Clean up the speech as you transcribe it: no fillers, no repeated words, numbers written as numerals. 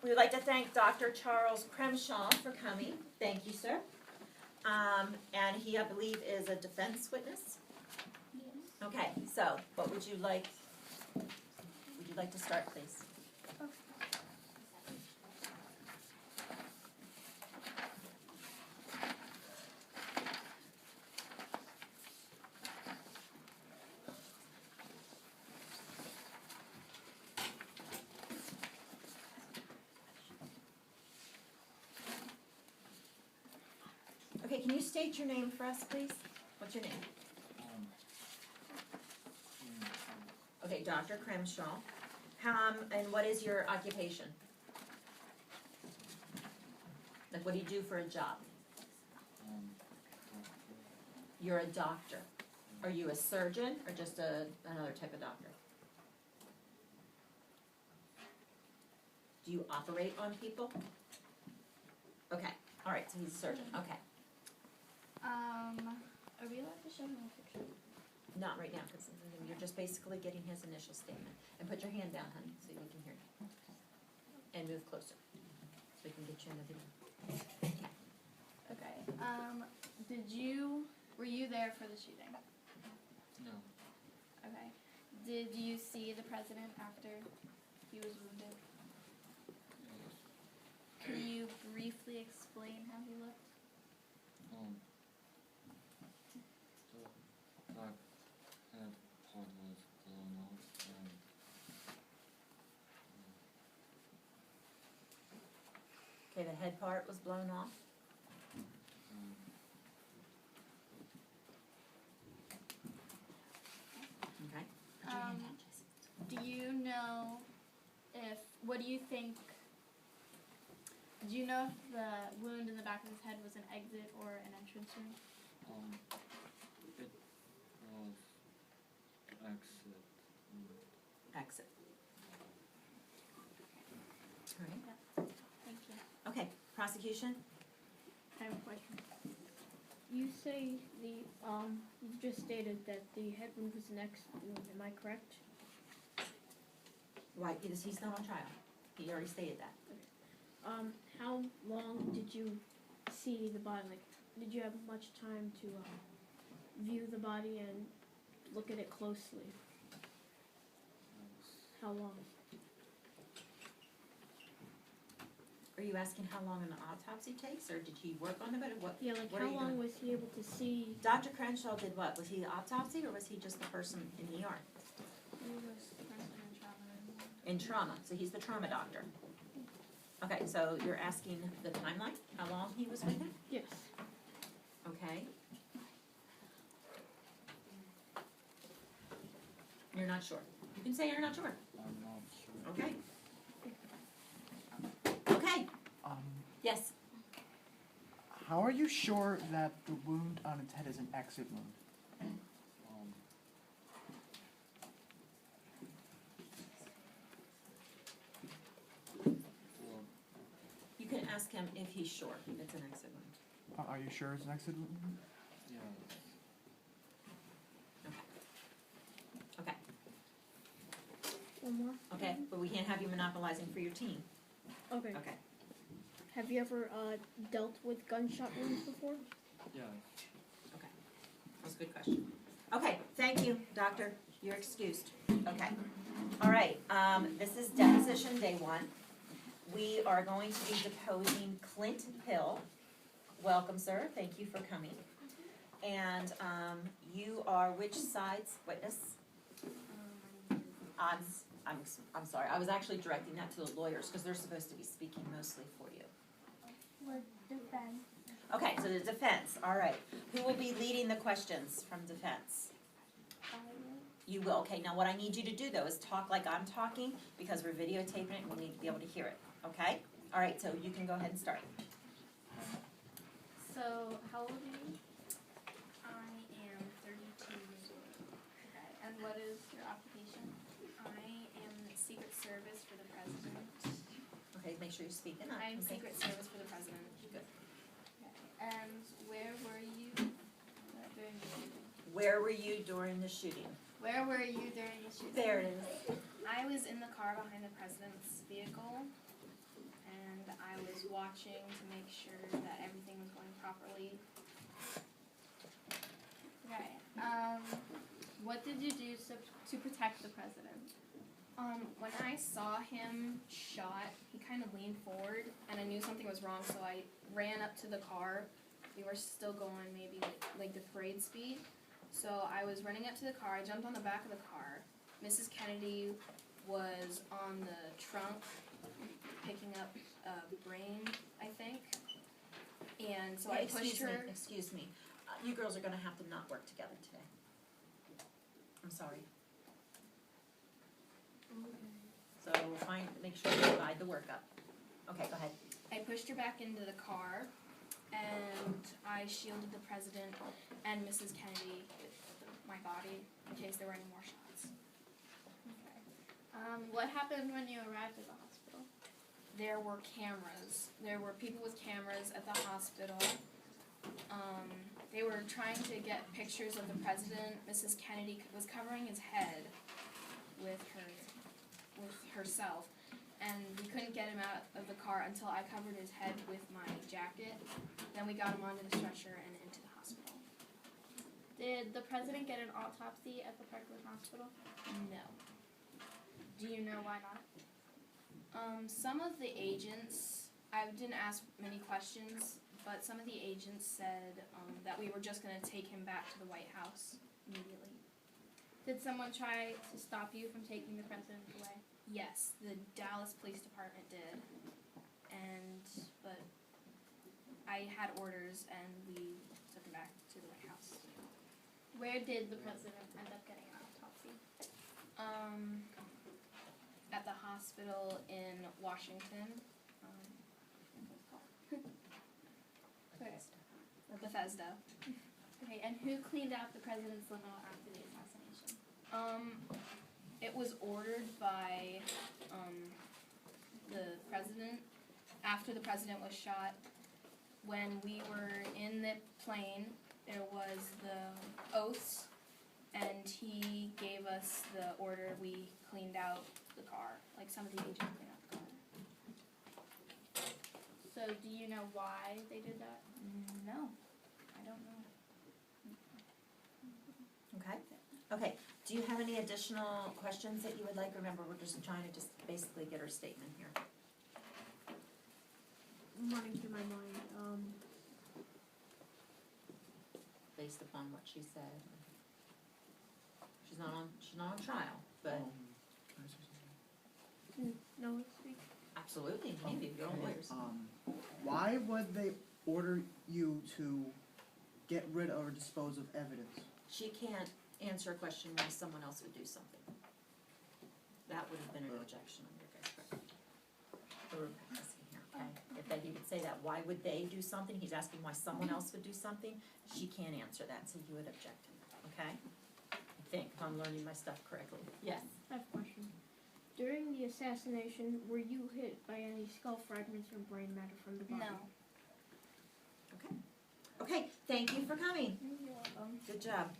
We would like to thank Dr. Charles Crenshaw for coming. Thank you, sir. And he, I believe, is a defense witness. Yes. Okay, so what would you like? Would you like to start, please? Okay. Okay, can you state your name for us, please? What's your name? Okay, Dr. Crenshaw. And what is your occupation? Like, what do you do for a job? You're a doctor. Are you a surgeon or just another type of doctor? Do you operate on people? Okay, all right, so he's a surgeon, okay. Are we allowed to show him a picture? Not right now, because you're just basically getting his initial statement. And put your hand down, honey, so we can hear you. And move closer, so we can get you in the video. Okay. Were you there for the shooting? No. Okay. Did you see the president after he was wounded? Yes. Can you briefly explain how he looked? The back head part was blown off and Okay, the head part was blown off. Okay. Do you know what do you think, do you know if the wound in the back of his head was an exit or an entrance wound? it was exit. Exit. All right. Thank you. Okay, prosecution? I have a question. You say you just stated that the head wound was an exit wound, am I correct? Right, because he's not on trial. He already stated that. How long did you see the body? Like, did you have much time to view the body and look at it closely? How long? Are you asking how long an autopsy takes, or did he work on it? What? Yeah, like what are how you long doing? was he able to see? Dr. Crenshaw did what? Was he the autopsy, or was he just the person in the ER? He was present in trauma. In trauma, so he's the trauma doctor. Okay, so you're asking the timeline, how long he was with him? Yes. Okay. You're not sure. You can say you're not sure. I'm not sure. Okay. Okay, yes. How are you sure that the wound on its head is an exit wound? Well, You can ask him if he's sure it's an exit wound. Are you sure it's an exit wound? yeah. Okay. One more? Okay, but we can't have you monopolizing for your team. Okay. Okay. Have you ever dealt with gunshot wounds before? Yeah. Okay. That's a good question. Okay, thank you, doctor. You're excused. Okay. All right, this is deposition day 1. We are going to be deposing Clint Hill. Welcome, sir. Thank you for coming. And you are which side's witness? I'm sorry. I was actually directing that to the lawyers because they're supposed to be speaking mostly for you. Defense. Okay, so the defense. All right. Who will be leading the questions from defense? You will. Okay, now what I need you to do, though, is talk like I'm talking because we're videotaping it and we'll need to be able to hear it. Okay? All right, so you can go ahead and start. So, how old are you? I am 32 years old. Okay. And what is your occupation? I am Secret Service for the President. Okay, make sure you're speaking up. I am Okay. Secret Service for the President. Good. Okay. And where were you during the shooting? Where were you during the shooting? Where were you during the shooting? There it is. I was in the car behind the president's vehicle. watching to make sure that everything was going properly. Okay. What did you do to protect the president? When I saw him shot, he kind of leaned forward, and I knew something was wrong, so I ran up to the car. We were still going maybe like the parade speed. So I was running up to the car, I jumped on the back of the car. Mrs. Kennedy was on the trunk picking up brain, I think. And so I pushed her. Excuse me, you girls are gonna have to not work together today. I'm sorry. So we'll make sure we divide the work up. Okay, go ahead. I pushed her back into the car, and I shielded the president and Mrs. Kennedy with my body in case there were any more shots. Okay. What happened when you arrived at the hospital? There were cameras. There were people with cameras at the hospital. They were trying to get pictures of the president. Mrs. Kennedy was covering his head with herself, and we couldn't get him out of the car until I covered his head with my jacket. Then we got him onto the stretcher and into the hospital. Did the president get an autopsy at the Parkland Hospital? No. Do you know why not? Some of the agents, I didn't ask many questions, but some of the agents said that we were just going to take him back to the White House immediately. Did someone try to stop you from taking the president away? Yes, the Dallas Police Department did, but I had orders and we took him back to the White House. Where did the president end up getting an autopsy? At the hospital in Washington, Bethesda. Okay, and who cleaned out the president's limo after the assassination? It was ordered by the president after the president was shot. When we were in the plane, there was the oaths, and he gave us the order. We cleaned out the car, like some of the agents cleaned out the car. So do you know why they did that? No, I don't know. Okay, okay. Do you have any additional questions that you would like? Remember, we're just trying to just basically get her statement here. Running through my mind, Based upon what she said. She's not on trial, but Can I say something? no, speak. absolutely, maybe, you're all lawyers. Why would they order you to get rid or dispose of evidence? She can't answer a question why someone else would do something. That would have been an objection on your guys' part. So we're practicing here, okay? If that, you could say that, why would they do something? He's asking why someone else would do something. She can't answer that, so you would object to it, okay? I think, if I'm learning my stuff correctly. Yes. I have a question. During the assassination, were you hit by any skull fragments or brain matter from the body? No. Okay, thank you for coming. You're welcome. Good job.